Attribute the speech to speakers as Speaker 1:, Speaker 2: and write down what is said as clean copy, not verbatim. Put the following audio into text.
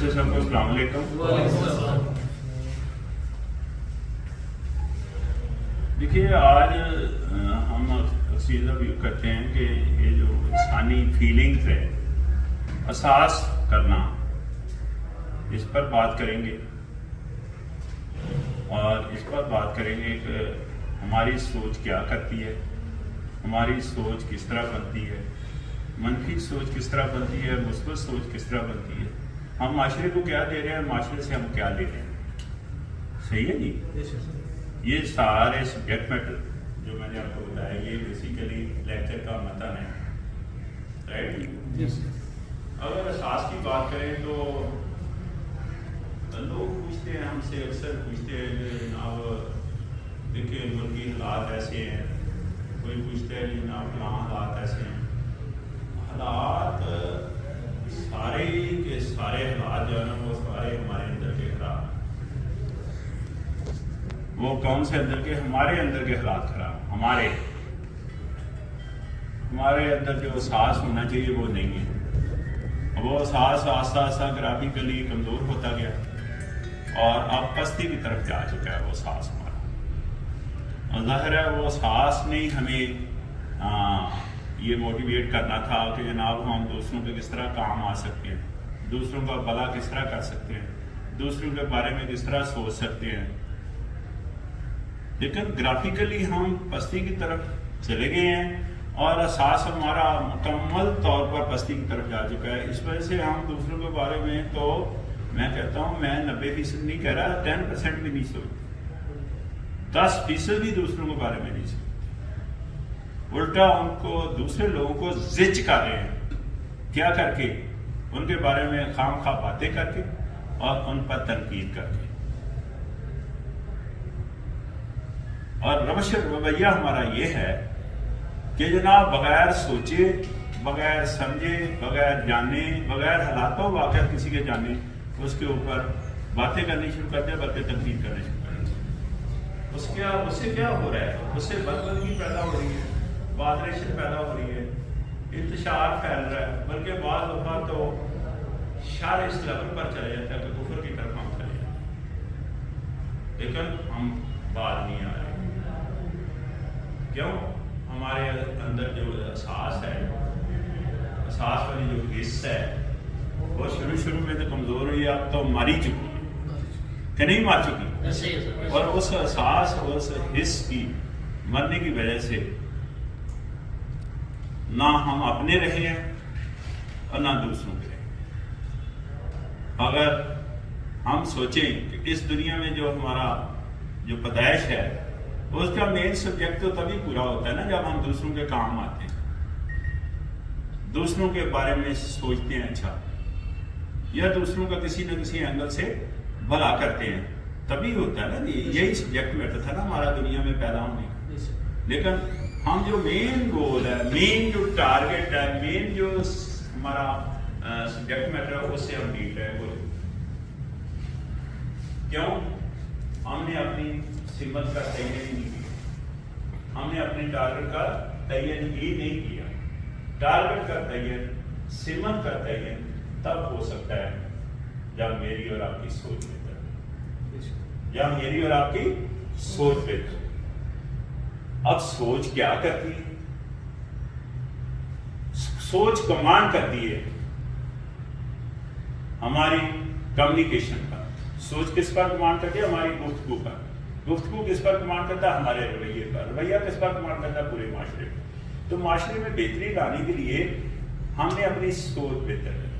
Speaker 1: سب کو السلام علیکم۔ دیکھیے آج ہم سیدھا بھی کرتے ہیں کہ یہ جو انسانی فیلنگز ہے، احساس کرنا، اس پر بات کریں گے اور اس پر بات کریں گے کہ ہماری سوچ کیا کرتی ہے، ہماری سوچ کس طرح بنتی ہے، منفی سوچ کس طرح بنتی ہے، مثبت سوچ کس طرح بنتی ہے، ہم معاشرے کو کیا دے رہے ہیں، معاشرے سے ہم کیا لے رہے ہیں۔ صحیح ہے جی؟ یہ سارے سبجیکٹ میٹر جو میں نے آپ کو بتایا یہ بیسیکلی لیکچر کا متن ہے، رائٹ؟ اگر احساس کی بات کریں تو لوگ پوچھتے ہیں، ہم سے اکثر پوچھتے ہیں کہ جناب دیکھیے ملکی حالات ایسے ہیں، کوئی پوچھتے ہیں جناب فلاں حالات ایسے ہیں۔ حالات سارے کے سارے حالات جو ہے نا وہ سارے ہمارے اندر کے خراب، وہ کون سے اندر کے؟ ہمارے اندر کے حالات خراب، ہمارے اندر جو احساس ہونا چاہیے وہ نہیں ہے، وہ احساس آہستہ آہستہ گرافیکلی کمزور ہوتا گیا اور اب پستی کی طرف جا چکا ہے وہ احساس ہمارا، اور ظاہر ہے وہ احساس نے ہمیں یہ موٹیویٹ کرنا تھا کہ جناب ہم دوسروں کے کس طرح کام آ سکتے ہیں، دوسروں کا بھلا کس طرح کر سکتے ہیں، دوسروں کے بارے میں کس طرح سوچ سکتے ہیں، لیکن گرافیکلی ہم پستی کی طرف چلے گئے ہیں اور احساس ہمارا مکمل طور پر پستی کی طرف جا چکا ہے۔ اس وجہ سے ہم دوسروں کے بارے میں تو میں کہتا ہوں، میں 90% نہیں کہہ رہا، 10% بھی نہیں سوچ، 10% بھی دوسروں کے بارے میں نہیں سوچ، الٹا ان کو دوسرے لوگوں کو زج کر رہے ہیں، کیا کر کے؟ ان کے بارے میں خام خواہ باتیں کر کے اور ان پر تنقید کر کے، اور رویہ ہمارا یہ ہے کہ جناب بغیر سوچے، بغیر سمجھے، بغیر جانے، بغیر حالاتوں واقعات کسی کے جانے اس کے اوپر باتیں کرنی شروع کر دیں، بلکہ تنقید کرنے شروع کر دیں۔ اس سے کیا ہو رہا ہے؟ اس سے بدبختی پیدا ہو رہی ہے، بادریشن پیدا ہو رہی ہے، انتشار پھیل رہا ہے، بلکہ بعض دفعہ تو شر اس لیول پر چلے جاتا ہے کہ کفر کی طرف ہم چلے جاتے ہیں، لیکن ہم بعد نہیں آ رہے۔ کیوں؟ ہمارے اندر جو احساس ہے، احساس والی جو حص ہے وہ شروع میں تو کمزور ہوئی، اب تو ماری چکی ہے کہ نہیں مار چکی، اور اس احساس اور اس حص کی مرنے کی وجہ سے نہ ہم اپنے رہے ہیں اور نہ دوسروں کے رہے۔ اگر ہم سوچیں کہ اس دنیا میں جو ہمارا جو پیدائش ہے اس کا مین سبجیکٹ تو تبھی پورا ہوتا ہے نا جب ہم دوسروں کے کام آتے ہیں، دوسروں کے بارے میں سوچتے ہیں اچھا، یا دوسروں کا کسی نہ کسی اینگل سے بھلا کرتے ہیں، تبھی ہوتا ہے نا۔ یہی سبجیکٹ میٹر تھا نا ہمارا دنیا میں پیدا ہونے کا، لیکن ہم جو مین گول ہے، مین جو ٹارگیٹ ہے، مین جو ہمارا سبجیکٹ میٹر ہے اس سے ہم ڈیٹ ہے وہ کیوں؟ ہم نے اپنی سمت کا تعین ہی نہیں کیا، ہم نے اپنے ٹارگیٹ کا تعین ہی نہیں کیا۔ ٹارگیٹ کا تعین، سمت کا تعین تب ہو سکتا ہے جب میری اور آپ کی سوچ بہتر ہے، جب میری اور آپ کی سوچ بہتر ہے۔ اب سوچ کیا کرتی ہے؟ سوچ کمانڈ کرتی ہے ہماری کمیونیکیشن پر۔ سوچ کس پر کمانڈ کرتی ہے؟ ہماری گفتگو پر۔ گفتگو کس پر کمانڈ کرتا ہے؟ ہمارے رویے پر۔ رویہ کس پر کمانڈ کرتا ہے؟ پورے معاشرے پر۔ تو معاشرے میں بہتری لانے کے لیے ہم نے اپنی سوچ بہتر کرنی